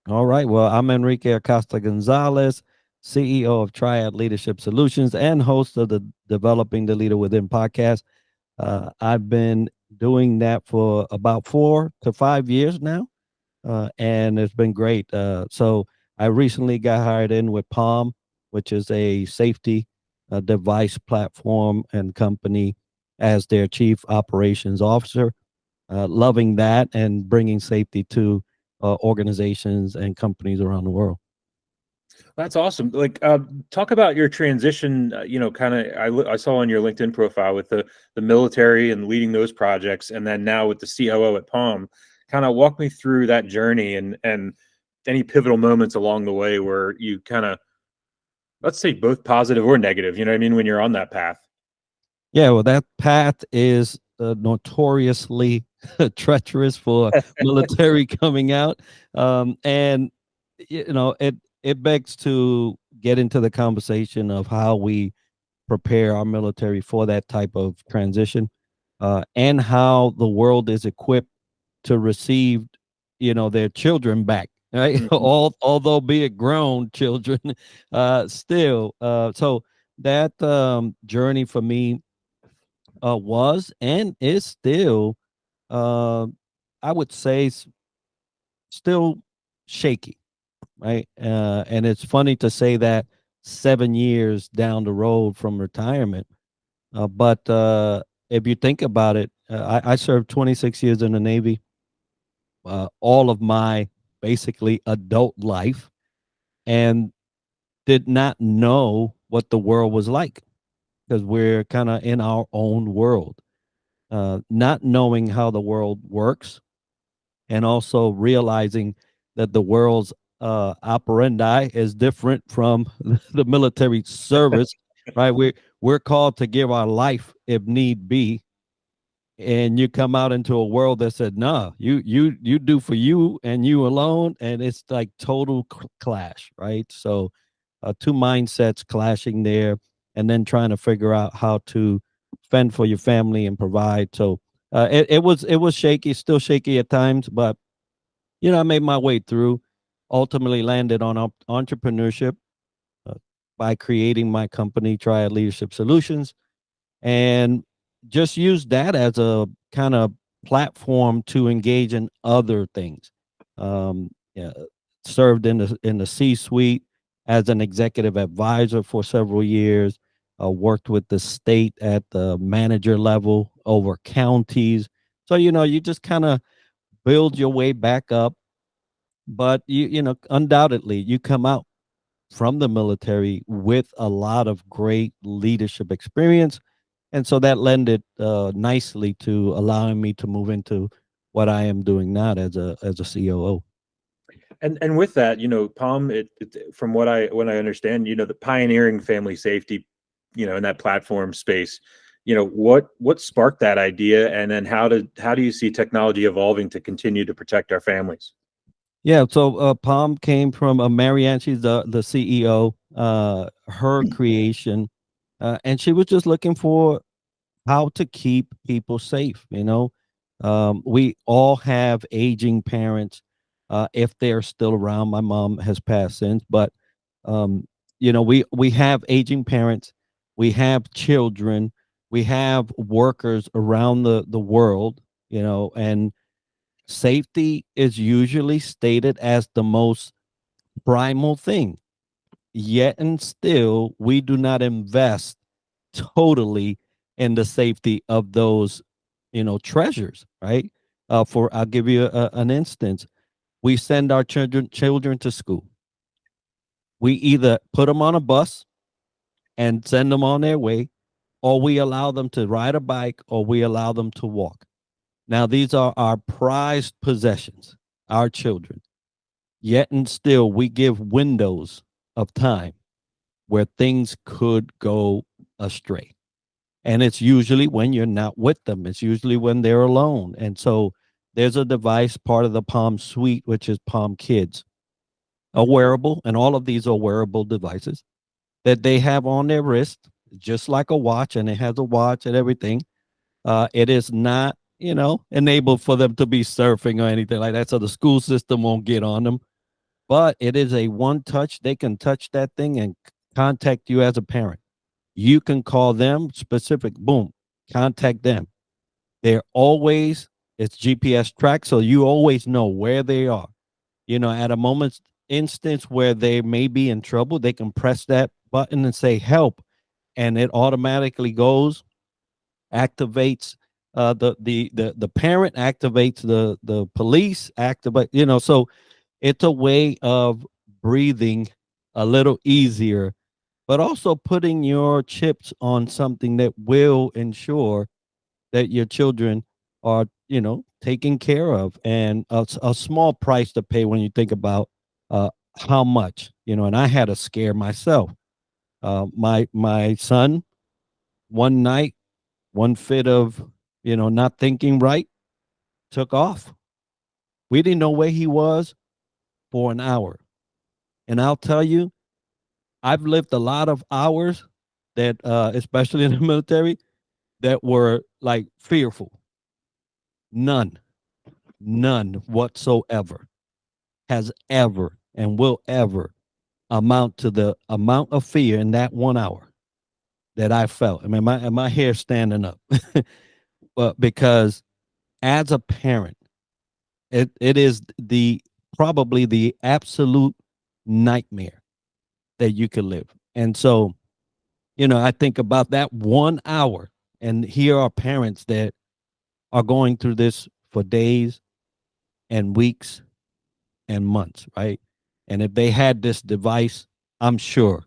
All right. Well, I'm Enrique Acosta Gonzalez, CEO of Triad Leadership Solutions and host of the Developing the Leader Within podcast. I've been doing that for about 4 to 5 years now, and it's been great. So I recently got hired in with Palm, which is a safety device platform and company, as their chief operations officer. Loving that and bringing safety to organizations and companies around the world. That's awesome. Like, talk about your transition. Kind of, I saw on your LinkedIn profile with the military and leading those projects, and then now with the COO at Palm. Kind of walk me through that journey and any pivotal moments along the way where you kind of, let's say, both positive or negative. You know what I mean, when you're on that path. Yeah, well, that path is notoriously treacherous for military coming out, and it begs to get into the conversation of how we prepare our military for that type of transition, and how the world is equipped to receive, their children back. Right, Mhm. although be it grown children, still. So that journey for me was and is still, uh, I would say, still shaky, right? And it's funny to say that 7 years down the road from retirement, but if you think about it, I served 26 years in the Navy, all of my basically adult life, and did not know what the world was like because we're kind of in our own world, not knowing how the world works, and also realizing that the world's operandi is different from the military service, right? We're called to give our life if need be, and you come out into a world that said, "No, you do for you and you alone," and it's like total clash, right? So, two mindsets clashing there, and then trying to figure out how to fend for your family and provide. So, it was shaky, still shaky at times, but I made my way through. Ultimately, landed on entrepreneurship uh, by creating my company, Triad Leadership Solutions, and just use that as a kind of platform to engage in other things. Yeah, served in the C-suite as an executive advisor for several years. Worked with the state at the manager level over counties. So you just kind of build your way back up, but undoubtedly you come out from the military with a lot of great leadership experience, and so that lended nicely to allowing me to move into what I am doing now as a COO. And with that, Palm, from what I understand, the pioneering family safety, in that platform space, what sparked that idea, and then how do you see technology evolving to continue to protect our families? Yeah, so Palm came from Marianne. She's the CEO. Her creation, and she was just looking for how to keep people safe. We all have aging parents, if they're still around. My mom has passed since, but um, we have aging parents, we have children, we have workers around the world. And safety is usually stated as the most primal thing. Yet and still, we do not invest totally in the safety of those, treasures, right? For I'll give you an instance. We send our children to school. We either put them on a bus and send them on their way, or we allow them to ride a bike, or we allow them to walk. Now, these are our prized possessions, our children. Yet and still, we give windows of time where things could go astray. And it's usually when you're not with them, it's usually when they're alone. And so there's a device, part of the Palm suite, which is Palm Kids, a wearable, and all of these are wearable devices that they have on their wrist, just like a watch, and it has a watch and everything. It is not, enabled for them to be surfing or anything like that. So the school system won't get on them. but it is a one touch. They can touch that thing and contact you as a parent. You can call them specific, boom, contact them. They're always, it's GPS tracked, so you always know where they are. At a moment's instance where they may be in trouble, they can press that button and say help, and it automatically goes, activates the parent, activates the police, activate, so it's a way of breathing a little easier, but also putting your chips on something that will ensure that your children are, taken care of, and a small price to pay when you think about uh, how much, and I had a scare myself. My son, one night, one fit of, not thinking right, took off. We didn't know where he was for an hour. And I'll tell you, I've lived a lot of hours that, especially in the military, that were like fearful. None, none whatsoever has ever and will ever amount to the amount of fear in that 1 hour that I felt. I mean, my hair standing up, but because as a parent, it is the probably the absolute nightmare that you could live. And so, I think about that 1 hour, and here are parents that are going through this for days and weeks and months, right? And if they had this device, I'm sure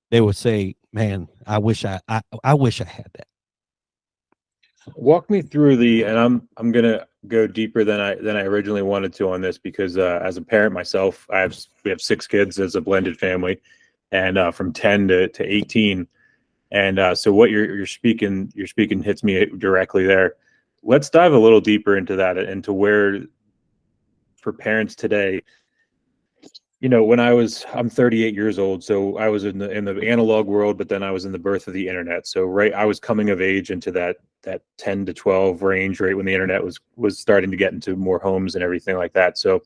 they would say, "Man, I wish I had that." Walk me through and I'm gonna go deeper than I originally wanted to on this because as a parent myself, we have 6 kids as a blended family, and from 10 to 18, and so what you're speaking hits me directly there. Let's dive a little deeper into that, into where for parents today. When I'm 38 years old, so I was in the analog world, but then I was in the birth of the internet. So right, I was coming of age into that 10 to 12 range, right when the internet was starting to get into more homes and everything like that. So,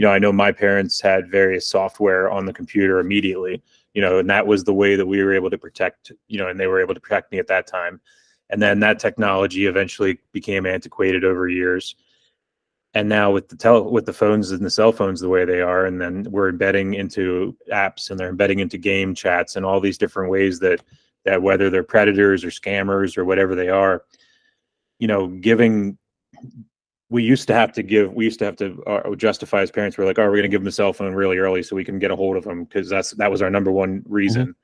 I know my parents had various software on the computer immediately, and that was the way that we were able to protect, and they were able to protect me at that time. And then that technology eventually became antiquated over years, and now with the phones and the cell phones the way they are, and then we're embedding into apps, and they're embedding into game chats and all these different ways that whether they're predators or scammers or whatever they are, giving we used to have to justify as parents. We're like, oh, we're going to give them a cell phone really early so we can get a hold of them, because that was our number one Mhm. reason.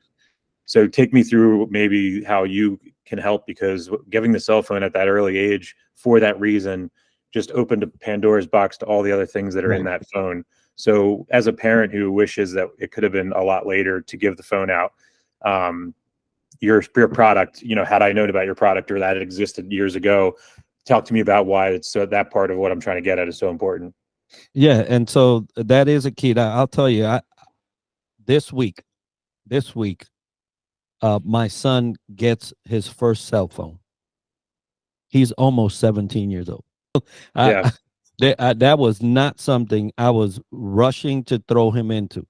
So take me through maybe how you can help, because giving the cell phone at that early age for that reason just opened a Pandora's box to all the other things that are in Right. that phone. So as a parent who wishes that it could have been a lot later to give the phone out, um, your product, had I known about your product or that it existed years ago, talk to me about why it's so that part of what I'm trying to get at is so important. Yeah, and so that is a key. I'll tell you, this week, this week, my son gets his first cell phone. He's almost 17 years old. I, Yeah. that was not something I was rushing to throw him into.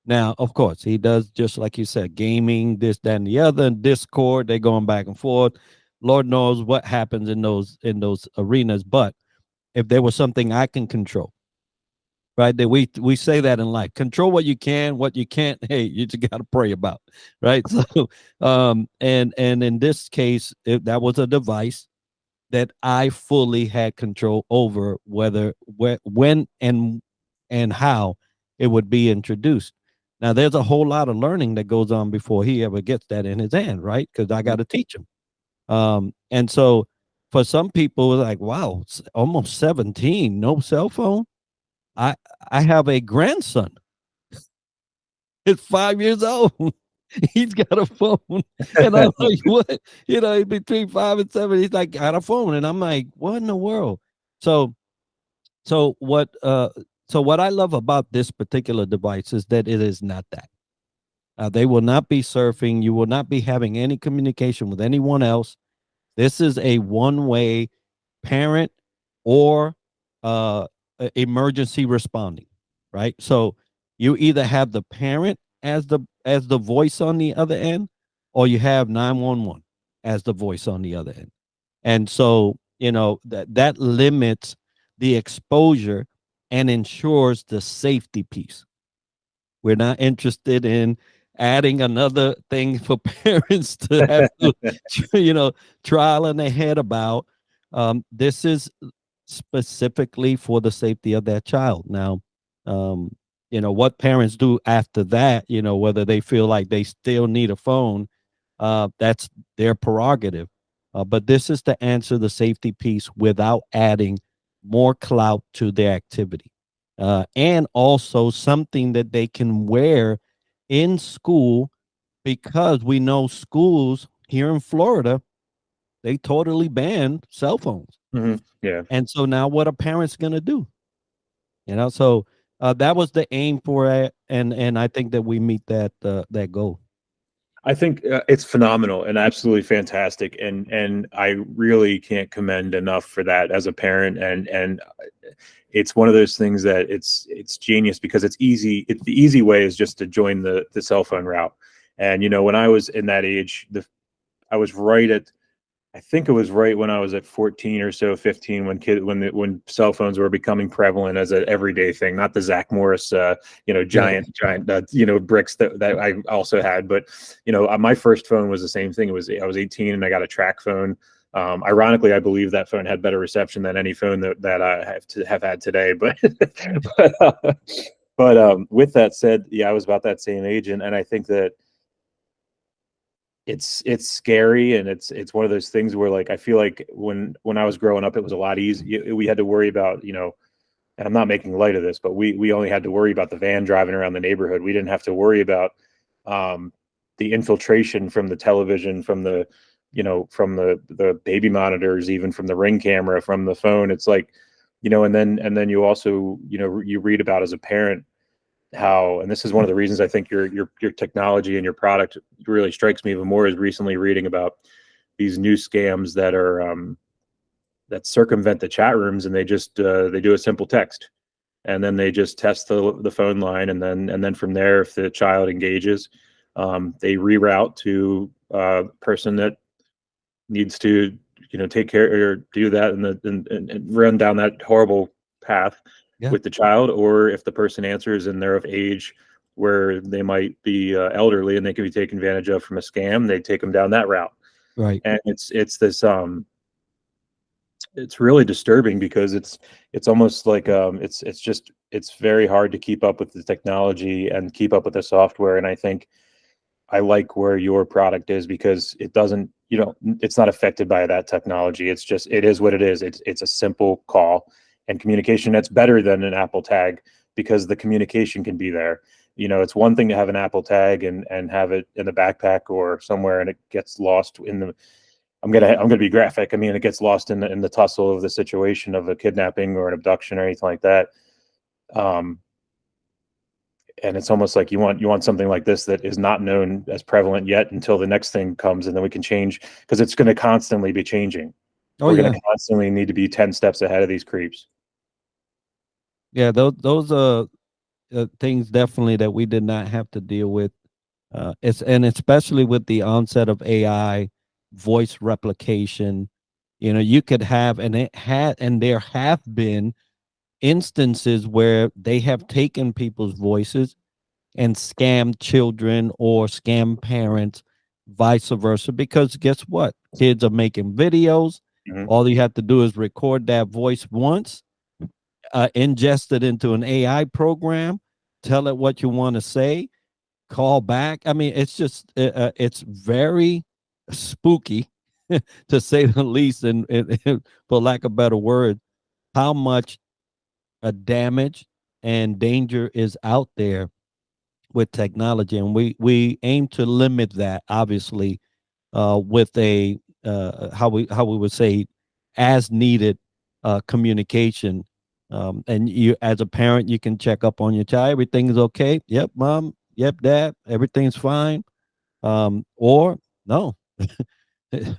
Now, of course, he does, just like you said, gaming, this, that, and the other, and Discord. They're going back and forth. Lord knows what happens in those arenas. But if there was something I can control, right? That we say that in life, control what you can't. Hey, you just got to pray about, right? So, and in this case, that was a device that I fully had control over, when, and how it would be introduced. Now, there's a whole lot of learning that goes on before he ever gets that in his hand, right? Because I got to teach him. And so, for some people, it's like, wow, almost 17, no cell phone. I I have a grandson. It's 5 years old. He's got a phone, and I'm like, "What?" Between 5 and 7, he's like, "Got a phone," and I'm like, "What in the world?" So so what, uh what I love about this particular device is that it is not that. They will not be surfing, you will not be having any communication with anyone else. This is a one-way parent or emergency responding, right? So You either have the parent as the voice on the other end, or you have 911 as the voice on the other end. And so, that limits the exposure and ensures the safety piece. We're not interested in adding another thing for parents to have to, trial in their head about. This is specifically for the safety of that child. Now, what parents do after that, whether they feel like they still need a phone, that's their prerogative. But this is to answer the safety piece without adding more clout to their activity. And also something that they can wear in school, because we know schools here in Florida, they totally ban cell phones. Yeah. And so now what are parents going to do? So that was the aim for it. And I think that we meet that goal. I think it's phenomenal and absolutely fantastic, and I really can't commend enough for that as a parent. And it's one of those things that it's genius, because it's easy. The easy way is just to join the cell phone route. And when I was in that age, I was right at, I think it was right when I was at 14 or so, 15, when cell phones were becoming prevalent as an everyday thing, not the Zach Morris, giant, bricks that I also had. But, my first phone was the same thing. I was 18 and I got a track phone. Ironically, I believe that phone had better reception than any phone that I have had today. But, with that said, yeah, I was about that same age. And I think that it's scary, and it's one of those things where, like, I feel like when I was growing up, it was a lot easier. We had to worry about, and I'm not making light of this, but we only had to worry about the van driving around the neighborhood. We didn't have to worry about the infiltration from the television, from the baby monitors, even from the Ring camera, from the phone. It's like, and then you also, you read about as a parent how, and this is one of the reasons I think your technology and your product really strikes me even more, is recently reading about these new scams that are that circumvent the chat rooms, and they just they do a simple text, and then they just test the phone line, and then from there, if the child engages, they reroute to a person that needs to take care or do that, and run down that horrible path with the child. Or if the person answers and they're of age where they might be elderly and they can be taken advantage of from a scam, they take them down that route. Right. And it's this it's really disturbing, because it's almost like it's very hard to keep up with the technology and keep up with the software. And I think I like where your product is, because it doesn't, it's not affected by that technology. It's just, it is what it is. It's a simple call and communication that's better than an Apple Tag, because the communication can be there. It's one thing to have an Apple Tag and have it in the backpack or somewhere, and it gets lost in the, I'm gonna be graphic. I mean, it gets lost in the tussle of the situation of a kidnapping or an abduction or anything like that. And it's almost like you want something like this that is not known as prevalent yet, until the next thing comes, and then we can change, because it's going to constantly be changing. We're going to constantly need to be 10 steps ahead of these creeps. Yeah, those are things definitely that we did not have to deal with. And especially with the onset of AI, voice replication, you could have, and there have been instances where they have taken people's voices and scammed children or scam parents, vice versa. Because guess what? Kids are making videos. Mhm. All you have to do is record that voice once, ingest it into an AI program, tell it what you want to say, call back. I mean, it's just it's very spooky, to say the least, and for lack of better word, how much damage and danger is out there with technology. And we aim to limit that, obviously, with a how we would say, as needed communication. And you, as a parent, you can check up on your child. Everything is okay. Yep, mom. Yep, dad. Everything's fine. Or no,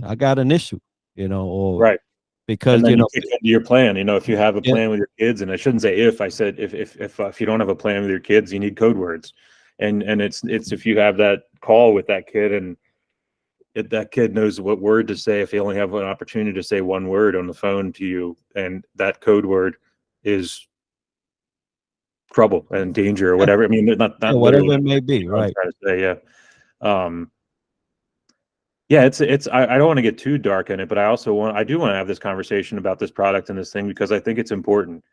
I got an issue. Or Right. because And then you kick into your plan. If you have a yeah, plan with your kids, and I shouldn't say if, I said if you don't have a plan with your kids, you need code words. And it's if you have that call with that kid, and that kid knows what word to say, if they only have an opportunity to say one word on the phone to you, and that code word is trouble and danger or yeah, whatever. I mean, yeah, not whatever literally. it may be, You know what I'm right? trying to say, yeah. Yeah, I don't want to get too dark in it, but I do want to have this conversation about this product and this thing, because I think it's important.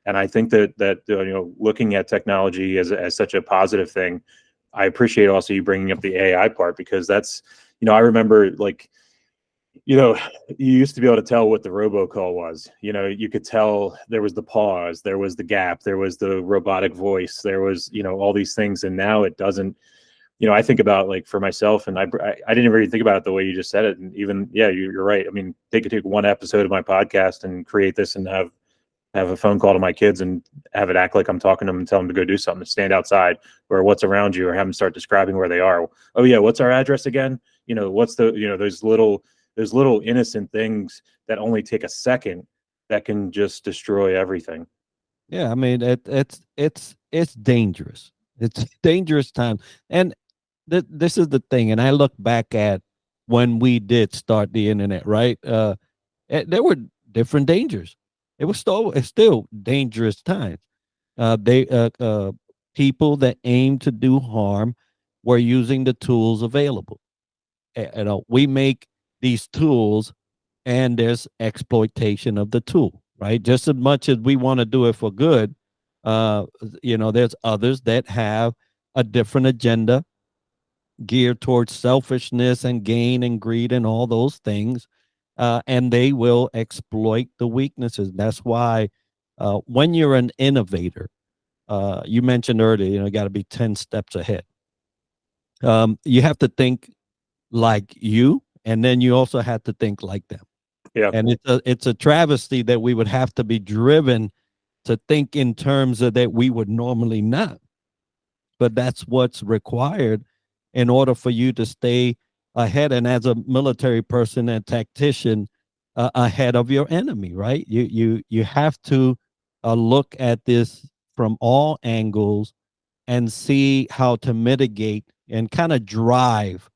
And I think that looking at technology as such a positive thing, I appreciate also you bringing up the AI part, because that's, I remember, like, you know, you used to be able to tell what the robocall was. You could tell there was the pause, there was the gap, there was the robotic voice, there was, all these things. And now it doesn't. I think about, like, for myself, and I didn't even think about it the way you just said it. And even, yeah, you're right. I mean, they could take one episode of my podcast and create this, and have a phone call to my kids, and have it act like I'm talking to them, and tell them to go do something, to stand outside, or what's around you, or have them start describing where they are. Oh yeah, what's our address again? What's the, those little innocent things that only take a second, that can just destroy everything. Yeah, I mean, it's dangerous. It's dangerous time, and this is the thing. And I look back at when we did start the internet, right? There were different dangers. It's still dangerous times. They People that aim to do harm were using the tools available. We make these tools, and there's exploitation of the tool, right? Just as much as we want to do it for good, there's others that have a different agenda geared towards selfishness and gain and greed and all those things, and they will exploit the weaknesses. That's why when you're an innovator, you mentioned earlier, you got to be 10 steps ahead. You have to think like you, and then you also have to think like them. Yeah. And it's a travesty that we would have to be driven to think in terms of that we would normally not. But that's what's required in order for you to stay ahead, and as a military person and tactician, ahead of your enemy, right? You have to look at this from all angles and see how to mitigate and kind of drive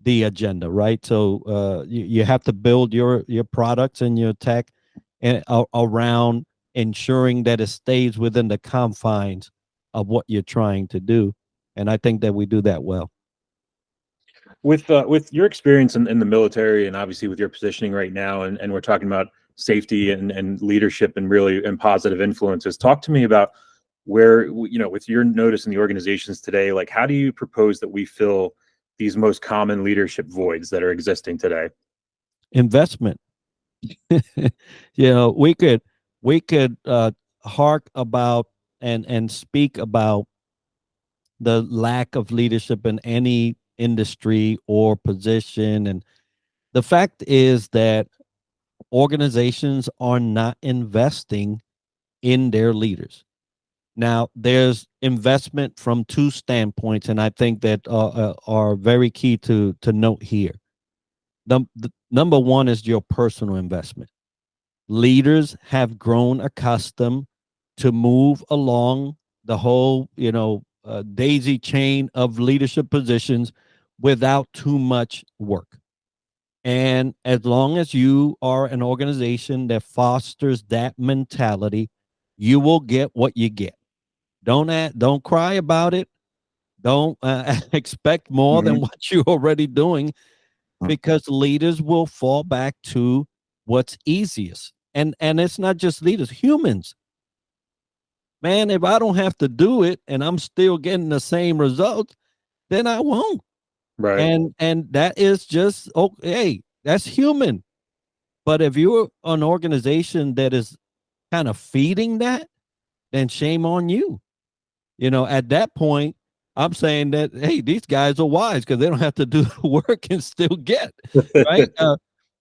the agenda, right? So you have to build your products and your tech around ensuring that it stays within the confines of what you're trying to do, and I think that we do that well. With your experience in the military, and obviously with your positioning right now, and we're talking about safety and leadership, and really, and positive influences, talk to me about where, with your notice in the organizations today, like, how do you propose that we fill these most common leadership voids that are existing today? Investment. We could hark about and speak about the lack of leadership in any industry or position, and the fact is that organizations are not investing in their leaders. Now, there's investment from two standpoints, and I think that are very key to note here. The number one is your personal investment. Leaders have grown accustomed to move along the whole, daisy chain of leadership positions without too much work. And as long as you are an organization that fosters that mentality, you will get what you get. Don't cry about it. Don't expect more than Hmm. what you're already doing, because leaders will fall back to what's easiest. And it's not just leaders, humans. Man, if I don't have to do it and I'm still getting the same results, then I won't. Right. And that is just okay. That's human. But if you're an organization that is kind of feeding that, then shame on you. At that point, I'm saying that, hey, these guys are wise because they don't have to do the work and still get, right?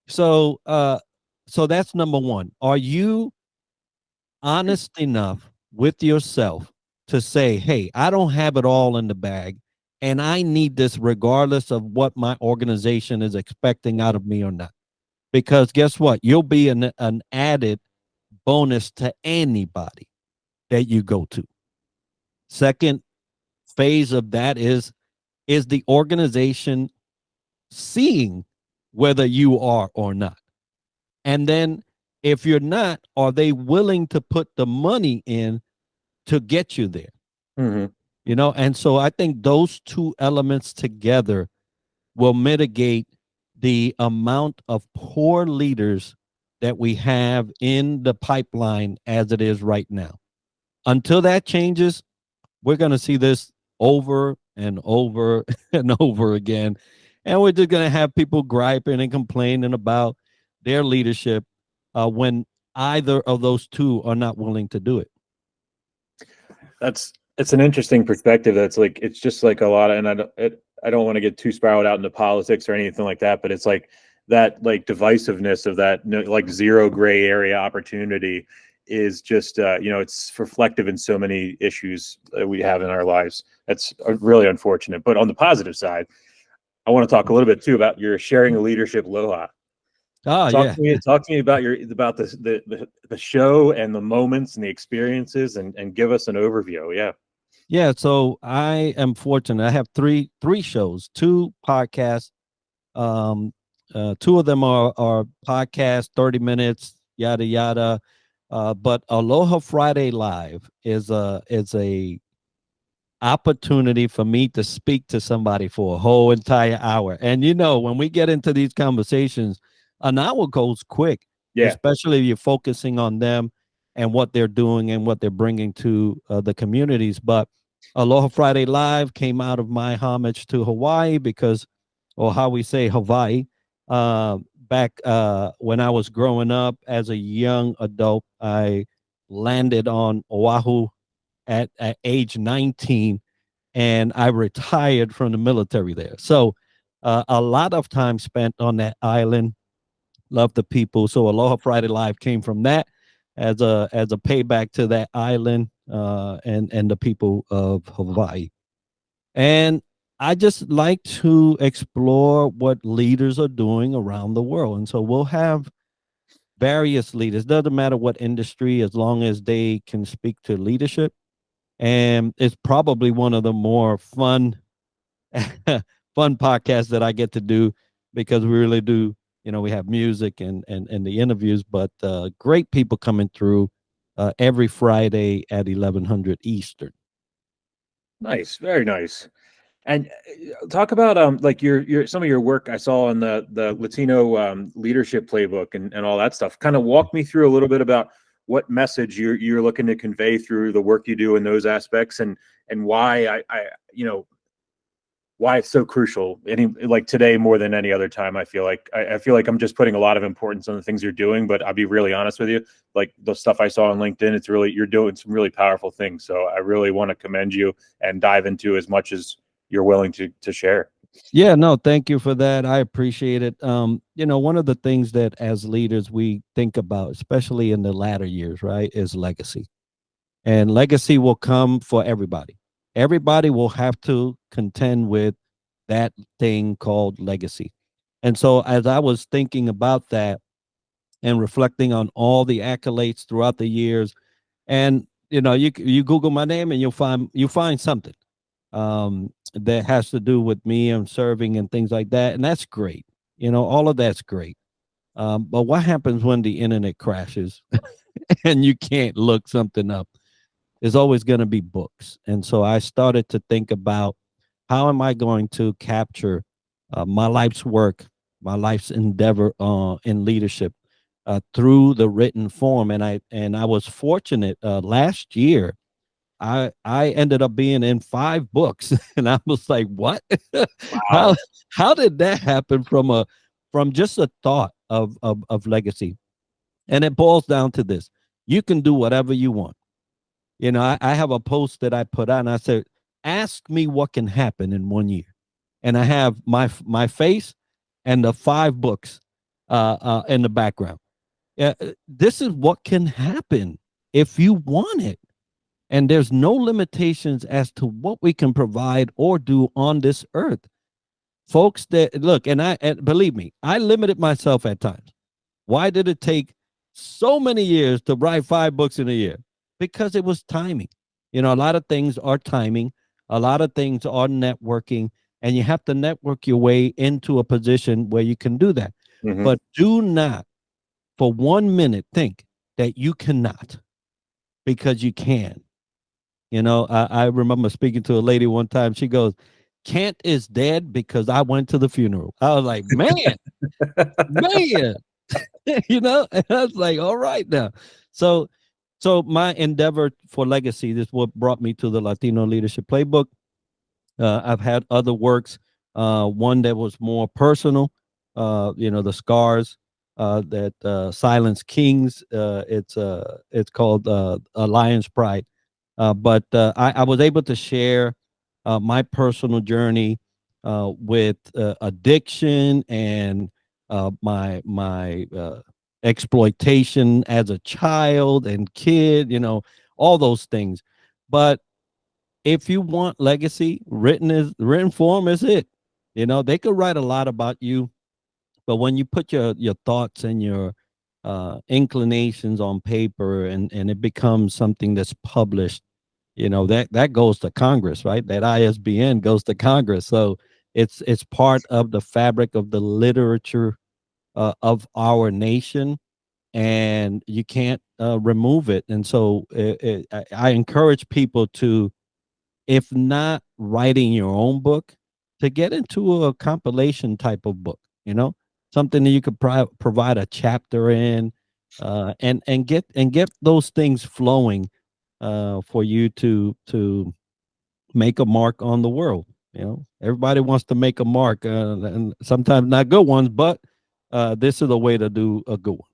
So so that's number one. Are you honest enough with yourself to say, hey, I don't have it all in the bag, and I need this regardless of what my organization is expecting out of me or not? because guess what? You'll be an added bonus to anybody that you go to. Second phase of that is the organization seeing whether you are or not. And then if you're not, are they willing to put the money in to get you there? Mm-hmm. And so I think those two elements together will mitigate the amount of poor leaders that we have in the pipeline as it is right now. Until that changes, we're going to see this over and over and over again. And we're just going to have people griping and complaining about their leadership when either of those two are not willing to do it. It's an interesting perspective. That's like, it's just like a lot of, and I don't want to get too spiraled out into politics or anything like that, but it's like that, like divisiveness of that, like zero gray area opportunity is just, it's reflective in so many issues that we have in our lives. That's really unfortunate. But on the positive side, I want to talk a little bit too about your sharing a leadership Aloha. Oh, Talk yeah. to me about the show and the moments and the experiences, and give us an overview. Yeah. Yeah, so I am fortunate. I have three shows, two podcasts. Two of them are podcasts, 30 minutes, yada yada. But Aloha Friday Live is a opportunity for me to speak to somebody for a whole entire hour. And when we get into these conversations, an hour goes quick, Yeah. especially if you're focusing on them and what they're doing and what they're bringing to the communities. But Aloha Friday Live came out of my homage to Hawaii because, or how we say Hawaii, back when I was growing up as a young adult, I landed on Oahu at age 19, and I retired from the military there. So a lot of time spent on that island. Love the people. So Aloha Friday Live came from that as a payback to that island and the people of Hawaii. And I just like to explore what leaders are doing around the world. And so we'll have various leaders. Doesn't matter what industry, as long as they can speak to leadership. And it's probably one of the more fun podcasts that I get to do, because we really do, we have music and the interviews, but great people coming through every Friday at 1100 Eastern. Nice, very nice. And talk about like your some of your work I saw in the Latino leadership playbook and all that stuff. Kind of walk me through a little bit about what message you're looking to convey through the work you do in those aspects, and why why it's so crucial. Like today more than any other time, I feel like I'm just putting a lot of importance on the things you're doing. But I'll be really honest with you, like the stuff I saw on LinkedIn, it's really, you're doing some really powerful things. So I really want to commend you and dive into as much as you're willing to share. Yeah, no, thank you for that. I appreciate it. One of the things that as leaders we think about, especially in the latter years, right, is legacy. And legacy will come for everybody. Everybody will have to contend with that thing called legacy. And so as I was thinking about that and reflecting on all the accolades throughout the years, and you Google my name and you'll find something that has to do with me and serving and things like that. And that's great. All of that's great. But what happens when the internet crashes and you can't look something up? There's always going to be books. And so I started to think about, how am I going to capture my life's work, my life's endeavor in leadership through the written form. And I was fortunate last year. I ended up being in 5 books, and I was like, what? Wow. how did that happen from just a thought of legacy? And it boils down to this: you can do whatever you want. I have a post that I put out, and I said, ask me what can happen in 1 year. And I have my face and the 5 books in the background. This is what can happen if you want it. And there's no limitations as to what we can provide or do on this earth. Folks, that look, and believe me, I limited myself at times. Why did it take so many years to write 5 books in a year? Because it was timing. You know, a lot of things are timing, a lot of things are networking, and you have to network your way into a position where you can do that. Hmm. But do not for 1 minute think that you cannot, because you can. You know, I remember speaking to a lady one time. She goes, Kent is dead because I went to the funeral. I was like, man, you know, and I was like, all right now. So, so my endeavor for legacy, this is what brought me to the Latino Leadership Playbook. I've had other works, one that was more personal, you know, the scars that Silence Kings. It's called Lion's Pride. But I was able to share my personal journey with addiction and my exploitation as a child and kid, you know, all those things. But if you want legacy, written form is it. You know, they could write a lot about you, but when you put your thoughts and your inclinations on paper, and it becomes something that's published, you know, that goes to Congress, right? That ISBN goes to Congress. So it's part of the fabric of the literature of our nation, and you can't remove it. And so I encourage people to, if not writing your own book, to get into a compilation type of book, you know, something that you could provide a chapter in, and get those things flowing for you to make a mark on the world. You know, everybody wants to make a mark, and sometimes not good ones, but this is a way to do a good one.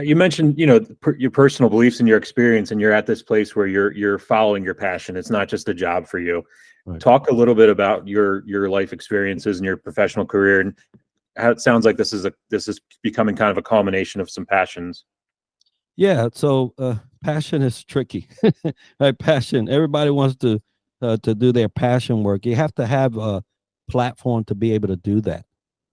You mentioned, you know, your personal beliefs and your experience, and you're at this place where you're following your passion. It's not just a job for you. Right. Talk a little bit about your life experiences and your professional career, and how it sounds like this is becoming kind of a culmination of some passions. Yeah. So passion is tricky, right? Passion. Everybody wants to do their passion work. You have to have a platform to be able to do that.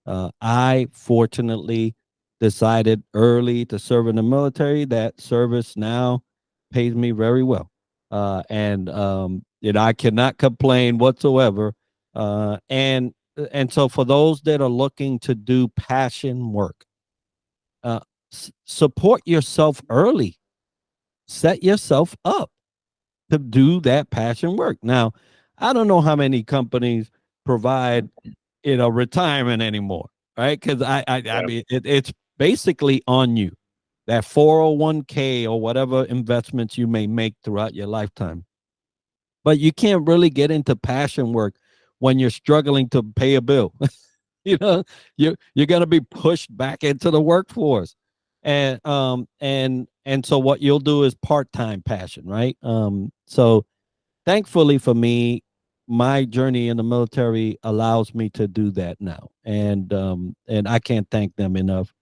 I fortunately decided early to serve in the military. That service now pays me very well, and you know, I cannot complain whatsoever. And so for those that are looking to do passion work, uh, support yourself early. Set yourself up to do that passion work. Now, I don't know how many companies provide, you know, retirement anymore, right? Because I Yeah. mean, it's basically on you, that 401k or whatever investments you may make throughout your lifetime. But you can't really get into passion work when you're struggling to pay a bill. You know, you're going to be pushed back into the workforce. And so what you'll do is part-time passion, right? So thankfully for me, my journey in the military allows me to do that now, and I can't thank them enough,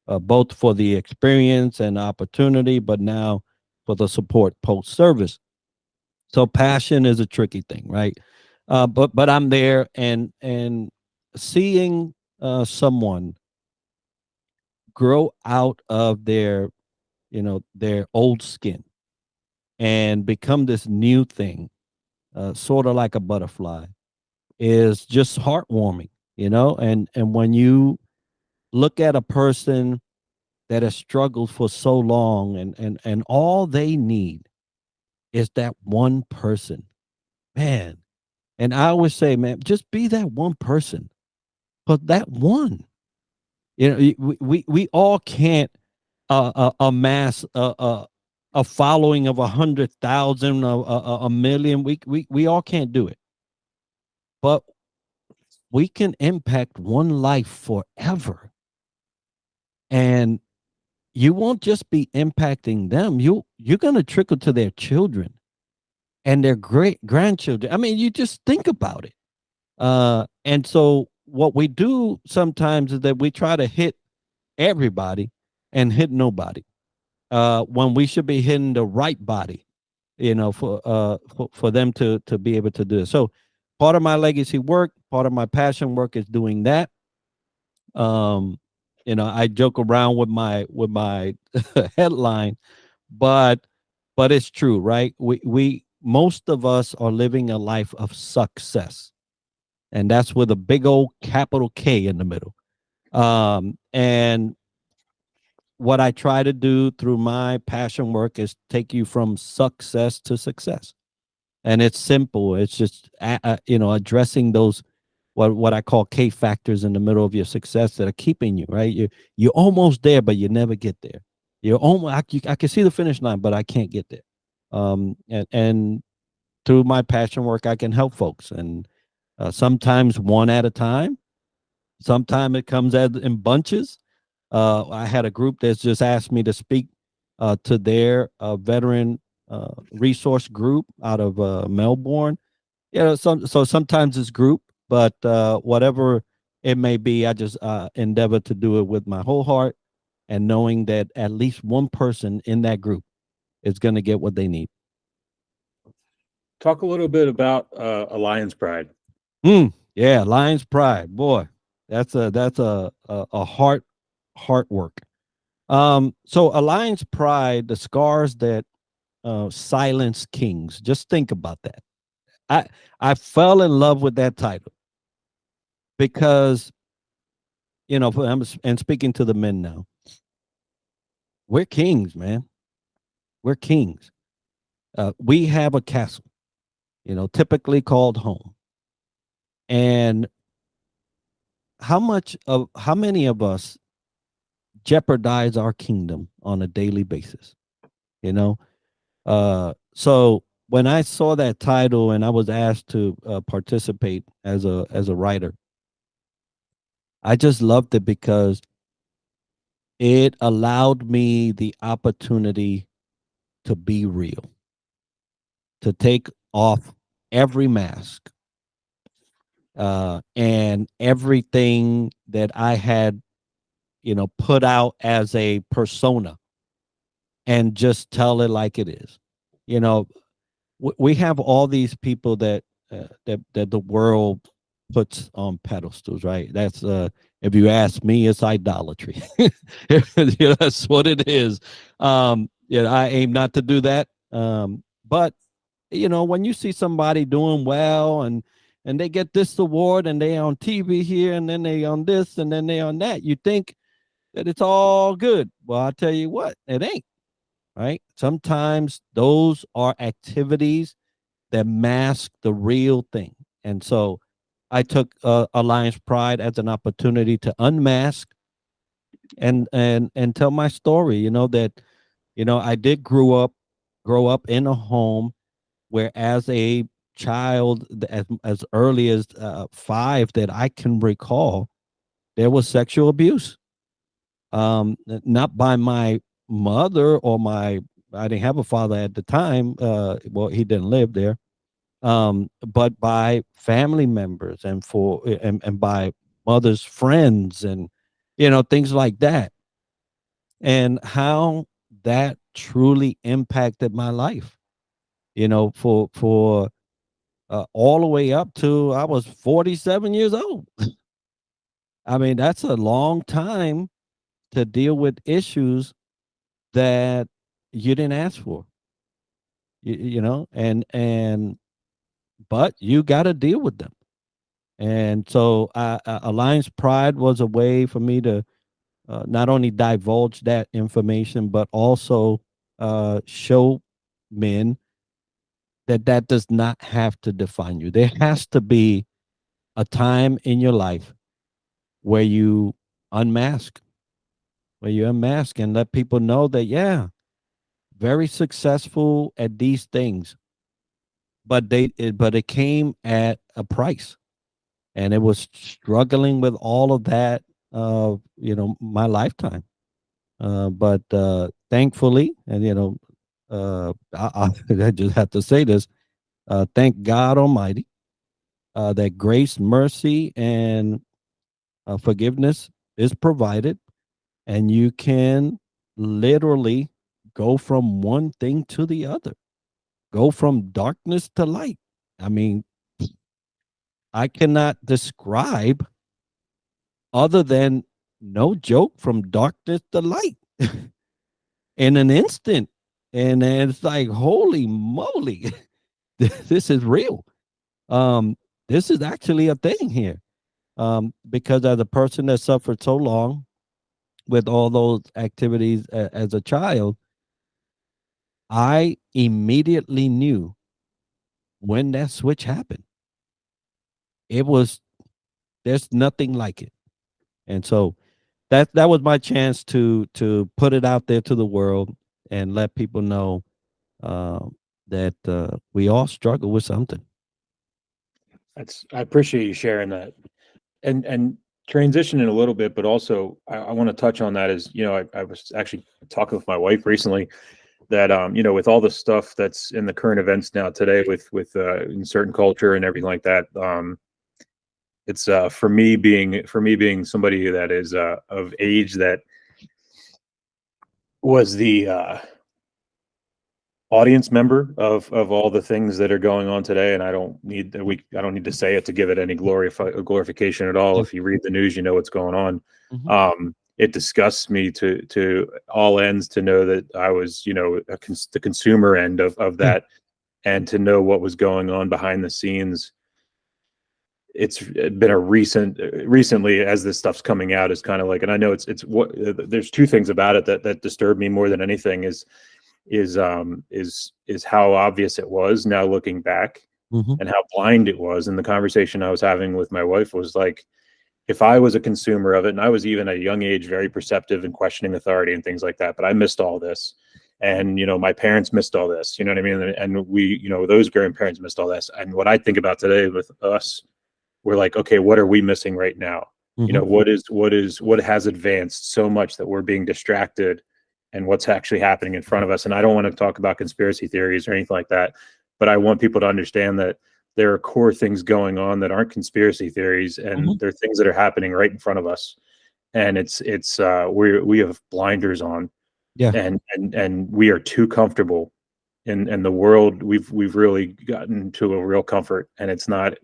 both for the experience and opportunity, but now for the support post service. So passion is a tricky thing, right? But I'm there, and seeing someone grow out of their, you know, their old skin and become this new thing, sort of like a butterfly, is just heartwarming, you know. And when you look at a person that has struggled for so long, and all they need is that one person, man. And I always say, man, just be that one person, but that one, you know, we all can't amass a following of 100,000, a million. We all can't do it, but we can impact one life forever. And you won't just be impacting them. You're going to trickle to their children and their great grandchildren. I mean, you just think about it. And so what we do sometimes is that we try to hit everybody and hit nobody, when we should be hitting the right body, you know, for them to be able to do it. So part of my legacy work, part of my passion work is doing that. Um, I joke around with my headline, but it's true, right? We most of us are living a life of success, and that's with a big old capital K in the middle. And what I try to do through my passion work is take you from success to success. And it's simple. It's just addressing those what I call K factors in the middle of your success that are keeping you, right. You're almost there, but you never get there. You're almost I can see the finish line, but I can't get there. And through my passion work, I can help folks, and sometimes one at a time. Sometimes it comes as in bunches. I had a group that's just asked me to speak to their veteran resource group out of Melbourne. So sometimes it's group, but whatever it may be, I just endeavor to do it with my whole heart, and knowing that at least one person in that group is going to get what they need. Talk a little bit about Alliance Pride. Yeah, Lion's Pride, boy, that's a heart work. So Alliance Pride, the scars that silence kings. Just think about that. I I fell in love with that title because and speaking to the men now, we're kings, man. We're kings. We have a castle, typically called home. And how many of us jeopardize our kingdom on a daily basis? You know, so when I saw that title and I was asked to participate as a writer, I just loved it because it allowed me the opportunity to be real, to take off every mask and everything that I had, put out as a persona, and just tell it like it is. You know, we have all these people that the world puts on pedestals, right? That's if you ask me, it's idolatry. That's what it is. I aim not to do that. But when you see somebody doing well, and they get this award, and they on TV here, and then they on this, and then they on that, you think that it's all good. Well, I tell you what, it ain't. Right? Sometimes those are activities that mask the real thing. And so I took Alliance Pride as an opportunity to unmask and tell my story. That I did grow up in a home where, as a child, as early as 5 that I can recall, there was sexual abuse. Not by my mother or my I didn't have a father at the time. Well, he didn't live there. But by family members, and by mother's friends, and things like that, and how that truly impacted my life. For all the way up to I was 47 years old. I mean, that's a long time to deal with issues that you didn't ask for. And but you got to deal with them. And so Alliance Pride was a way for me to not only divulge that information, but also show men that that does not have to define you. There has to be a time in your life where you unmask, and let people know that, yeah, very successful at these things, but it came at a price, and it was struggling with all of that, my lifetime. But thankfully, and I just have to say this, thank God Almighty, that grace, mercy, and forgiveness is provided, and you can literally go from one thing to the other, go from darkness to light. I mean, I cannot describe, other than no joke, from darkness to light in an instant. And it's like, holy moly, this is real. This is actually a thing here. Because as a person that suffered so long with all those activities as a child, I immediately knew when that switch happened. It was, there's nothing like it. And so that was my chance to put it out there to the world and let people know uh, that we all struggle with something. I appreciate you sharing that. And transitioning a little bit, but also I want to touch on that is, I was actually talking with my wife recently that with all the stuff that's in the current events now today with in certain culture and everything like that, it's for me being somebody that is of age that was the audience member of all the things that are going on today, and I don't need to say it to give it any glorification at all. Yeah. If you read the news, you know what's going on. Mhm. It disgusts me to all ends to know that I was, the consumer end of Yeah. that, and to know what was going on behind the scenes. It's been recently as this stuff's coming out, is kind of like, and I know it's what there's two things about it that disturb me more than anything is how obvious it was now looking back, Mhm. and how blind it was. And the conversation I was having with my wife was like, if I was a consumer of it, and I was even at a young age very perceptive and questioning authority and things like that, but I missed all this, and my parents missed all this, you know what I mean, and we, those grandparents missed all this. And what I think about today with us, we're like, okay, what are we missing right now? Mhm. What has advanced so much that we're being distracted, and what's actually happening in front of us. And I don't want to talk about conspiracy theories or anything like that, but I want people to understand that there are core things going on that aren't conspiracy theories, and Mhm. they're things that are happening right in front of us. And we have blinders on, Yeah. and we are too comfortable in the world. We've really gotten to a real comfort, and it's not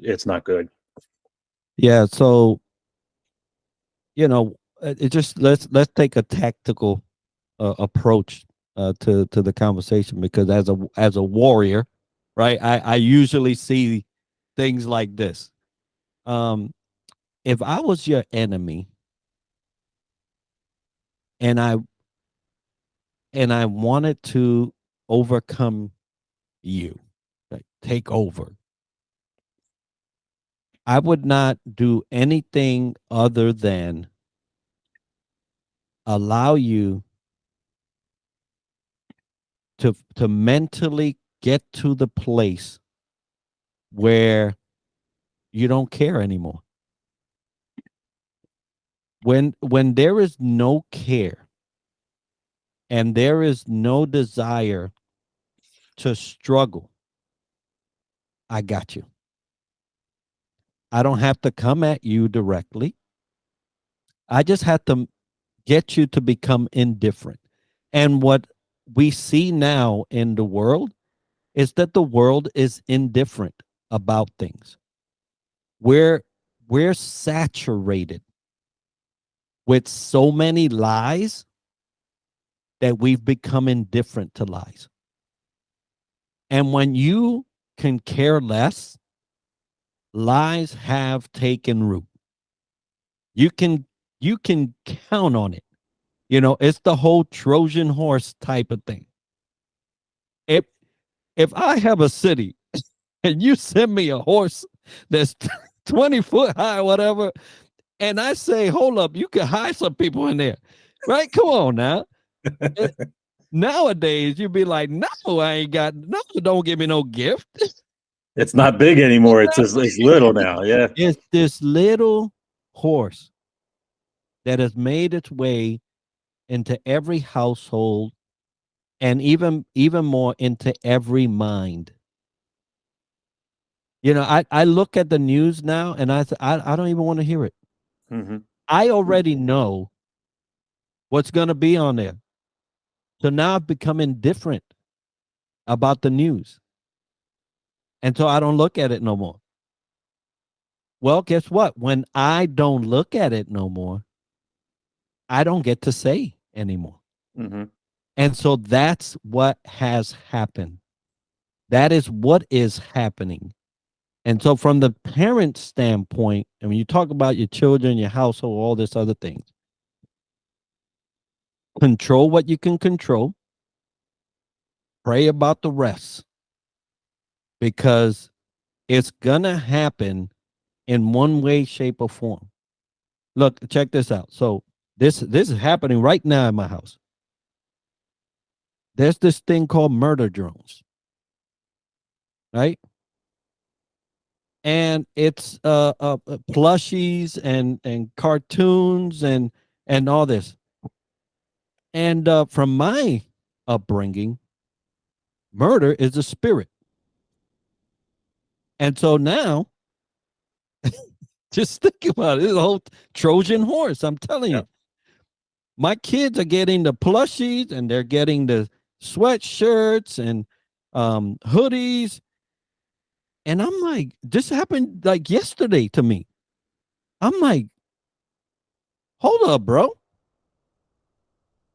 good. Yeah. So, it just, let's take a tactical approach to the conversation, because as a warrior, right? I usually see things like this. Um, if I was your enemy, and I wanted to overcome you, like take over, I would not do anything other than allow you to mentally get to the place where you don't care anymore. When there is no care and there is no desire to struggle, I got you. I don't have to come at you directly. I just have to get you to become indifferent. And what we see now in the world is that the world is indifferent about things. We're we're saturated with so many lies that we've become indifferent to lies. And when you can care less, lies have taken root. You can you can count on it. It's the whole Trojan horse type of thing. If if I have a city and you send me a horse that's 20 foot high, whatever, and I say, hold up, you can hide some people in there, right? Come on now. Eh, Nowadays, you'd be like, no, I ain't got, no, don't give me no gift. It's not big anymore. It's little now. Yeah. It's this little horse that has made its way into every household, and even more into every mind. I look at the news now, and I don't even want to hear it. Hmm. I already know what's going to be on there. So now I've become indifferent about the news. And so I don't look at it no more. Well, guess what? When I don't look at it no more, I don't get to say anymore. Mm-hmm. And so that's what has happened. That is what is happening. And so from the parent standpoint, and when you talk about your children, your household, all this other things, control what you can control, pray about the rest, because it's gonna happen in one way, shape, or form. Look, check this out. So this is happening right now in my house. There's this thing called murder drones, right? And it's plushies and cartoons and all this. And from my upbringing, murder is a spirit. And so now, just think about it. This is a whole Trojan horse. I'm telling you. My kids are getting the plushies and they're getting the sweatshirts and hoodies. And I'm like, this happened like yesterday to me. I'm like, hold up, bro.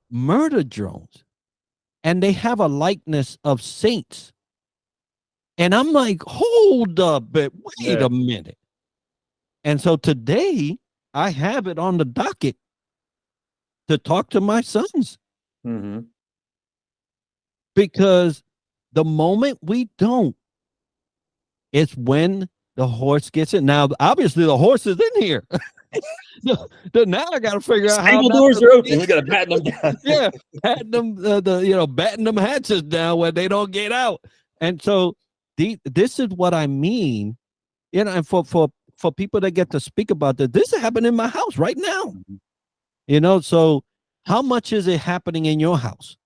Murder drones. And they have a likeness of saints. And I'm like, hold up, but wait a minute. And so today I have it on the docket to talk to my sons. Mm-hmm. Because the moment we don't, it's when the horse gets it. Now, obviously, the horse is in here. Now I got to figure out how. Stable doors are open. We got to batten them down. Yeah, batting them, batting them hatches down where they don't get out. And so, this is what I mean. And for people that get to speak about this is happening in my house right now. So how much is it happening in your house?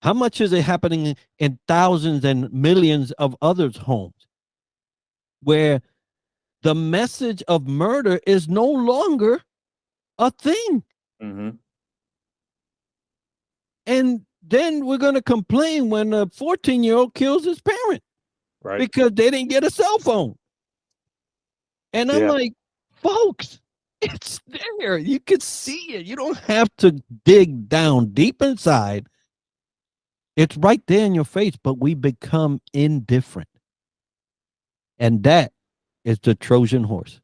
How much is it happening in thousands and millions of others' homes where the message of murder is no longer a thing? Mm-hmm. And then we're going to complain when a 14-year-old kills his parent, right? Because they didn't get a cell phone. And I'm like, folks, it's there. You could see it. You don't have to dig down deep inside. It's right there in your face, but we become indifferent. And that is the Trojan horse.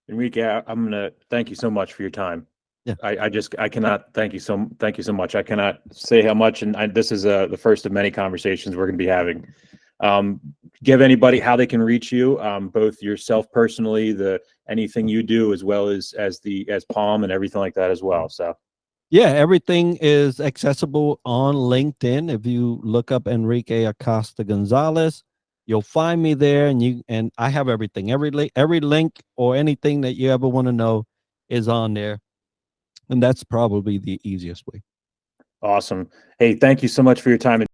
Enrique, I'm going to thank you so much for your time. Yeah. I cannot thank you so much. I cannot say how much, and this is the first of many conversations we're going to be having. Give anybody how they can reach you, both yourself personally, anything you do, as well as Palm and everything like that as well. So yeah, everything is accessible on LinkedIn. If you look up Enrique Acosta Gonzalez, you'll find me there, and I have everything. Every link or anything that you ever want to know is on there. And that's probably the easiest way. Awesome. Hey, thank you so much for your time.